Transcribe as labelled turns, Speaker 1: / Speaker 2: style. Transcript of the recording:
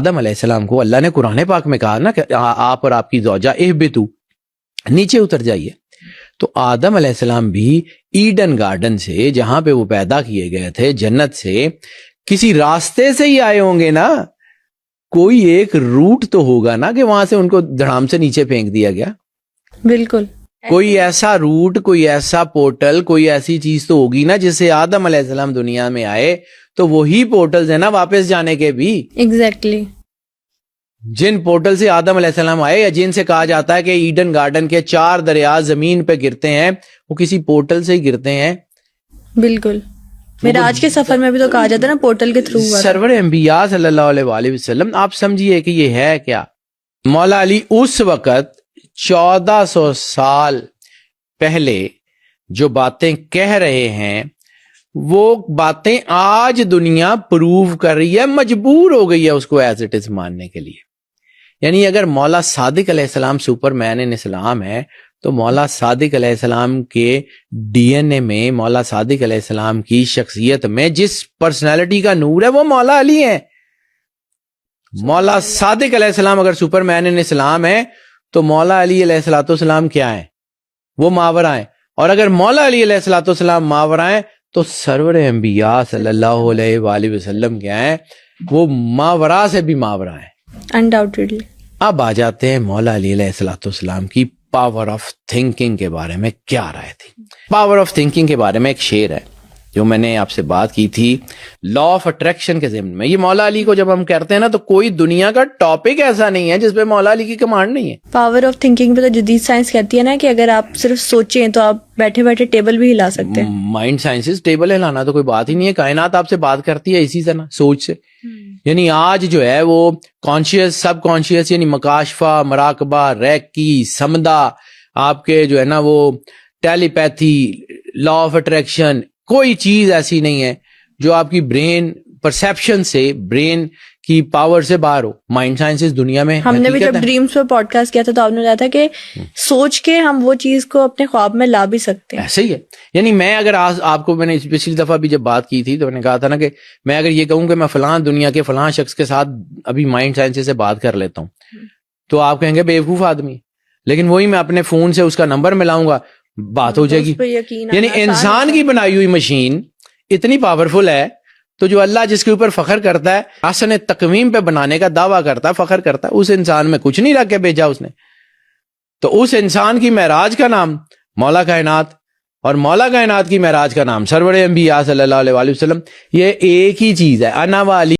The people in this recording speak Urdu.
Speaker 1: آدم علیہ السلام کو اللہ نے قرآن پاک میں کہا نا کہ آپ اور آپ کی زوجہ اہبطوا، نیچے اتر جائیے. تو آدم علیہ السلام بھی ایڈن گارڈن سے جہاں پہ وہ پیدا کیے گئے تھے، جنت سے کسی راستے سے ہی آئے ہوں گے نا. کوئی ایک روٹ تو ہوگا نا کہ وہاں سے ان کو دھڑام سے نیچے پھینک دیا گیا.
Speaker 2: بالکل.
Speaker 1: کوئی ایسا روٹ، کوئی ایسا پورٹل، کوئی ایسی چیز تو ہوگی نا جس سے آدم علیہ السلام دنیا میں آئے. تو وہی پورٹلز ہیں نا واپس جانے کے بھی.
Speaker 2: ایگزیکٹلی.
Speaker 1: جن پورٹل سے آدم علیہ السلام آئے، یا جن سے کہا جاتا ہے کہ ایڈن گارڈن کے 4 دریا زمین پہ گرتے ہیں، وہ کسی پورٹل سے ہی گرتے ہیں.
Speaker 2: بالکل. معراج کے سفر میں بھی تو کہا جاتا ہے نا پورٹل کے تھرو ہوا.
Speaker 1: سرور انبیاء صلی اللہ علیہ وآلہ وسلم، آپ سمجھیے کہ یہ ہے کیا. مولا علی اس وقت 1400 سال پہلے جو باتیں کہہ رہے ہیں، وہ باتیں آج دنیا پروو کر رہی ہے، مجبور ہو گئی ہے اس کو ایز اٹ از ماننے کے لیے. یعنی اگر مولا صادق علیہ السلام سپر مین ان اسلام ہے، تو مولا صادق علیہ السلام کے ڈی این اے میں، مولا صادق علیہ السلام کی شخصیت میں جس پرسنالٹی کا نور ہے وہ مولا علی ہے. مولا صادق علیہ السلام اگر سپر مین ان اسلام ہے تو مولا علی علیہ الصلوۃ والسلام کیا ہیں؟ وہ ماورا ہیں. اور اگر مولا علی علیہ الصلوۃ والسلام ماورا ہیں تو سرور انبیاء صلی اللہ علیہ وآلہ وسلم کیا ہیں؟ وہ ماورا سے بھی ماورا ہیں.
Speaker 2: انڈاؤٹیڈلی.
Speaker 1: اب آ جاتے ہیں مولا علی علیہ الصلوۃ والسلام کی پاور آف تھنکنگ کے بارے میں کیا رائے تھی. پاور آف تھنکنگ کے بارے میں ایک شعر ہے جو میں نے آپ سے بات کی تھی لا آف اٹریکشن کے ضمن میں. یہ مولا علی کو جب ہم کہتے ہیں نا تو کوئی دنیا کا ٹاپک ایسا نہیں ہے جس پہ مولا علی کی کمانڈ نہیں ہے.
Speaker 2: پاور آف تھنکنگ پہ تو جدید سائنس کہتی ہے نا کہ اگر آپ صرف سوچیں تو آپ بیٹھے بیٹھے ٹیبل بھی ہلا سکتے ہیں.
Speaker 1: مائنڈ سائنسز ٹیبل ہلانا تو کوئی بات ہی نہیں ہے. کائنات آپ سے بات کرتی ہے اسی سے نا، سوچ سے. یعنی آج جو ہے وہ کانشیس، سب کانشیس، یعنی مکاشفہ، مراقبہ، ریکی، سمدہ، آپ کے جو ہے نا وہ ٹیلی پیتھی، لا آف اٹریکشن، کوئی چیز ایسی نہیں ہے جو آپ کی برین پرسیپشن سے، برین کی پاور سے باہر ہو. مائنڈ سائنسز دنیا میں
Speaker 2: ہم نے بھی جب ڈریمز پر پوڈ کاسٹ کیا تھا تو آپ نے کہا تھا کہ سوچ کے ہم وہ چیز کو اپنے خواب میں لا بھی سکتے ہیں.
Speaker 1: ایسے ہی ہے. یعنی میں اگر آپ کو، میں نے پچھلی دفعہ بھی جب بات کی تھی تو میں نے کہا تھا نا کہ میں اگر یہ کہوں کہ میں فلاں دنیا کے فلاں شخص کے ساتھ ابھی مائنڈ سائنس سے بات کر لیتا ہوں تو آپ کہیں گے بیوقوف آدمی. لیکن وہی میں اپنے فون سے اس کا نمبر ملاؤں گا، بات ہو جائے گی. یعنی انسان کی بنائی ہوئی مشین اتنی پاورفل ہے تو جو اللہ جس کے اوپر فخر کرتا ہے، احسن تقویم پہ بنانے کا دعویٰ کرتا ہے، فخر کرتا ہے، اس انسان میں کچھ نہیں رکھ کے بھیجا اس نے. تو اس انسان کی معراج کا نام مولا کائنات، اور مولا کائنات کی معراج کا نام سرور انبیاء صلی اللہ علیہ وآلہ وسلم. یہ ایک ہی چیز ہے. انا و علی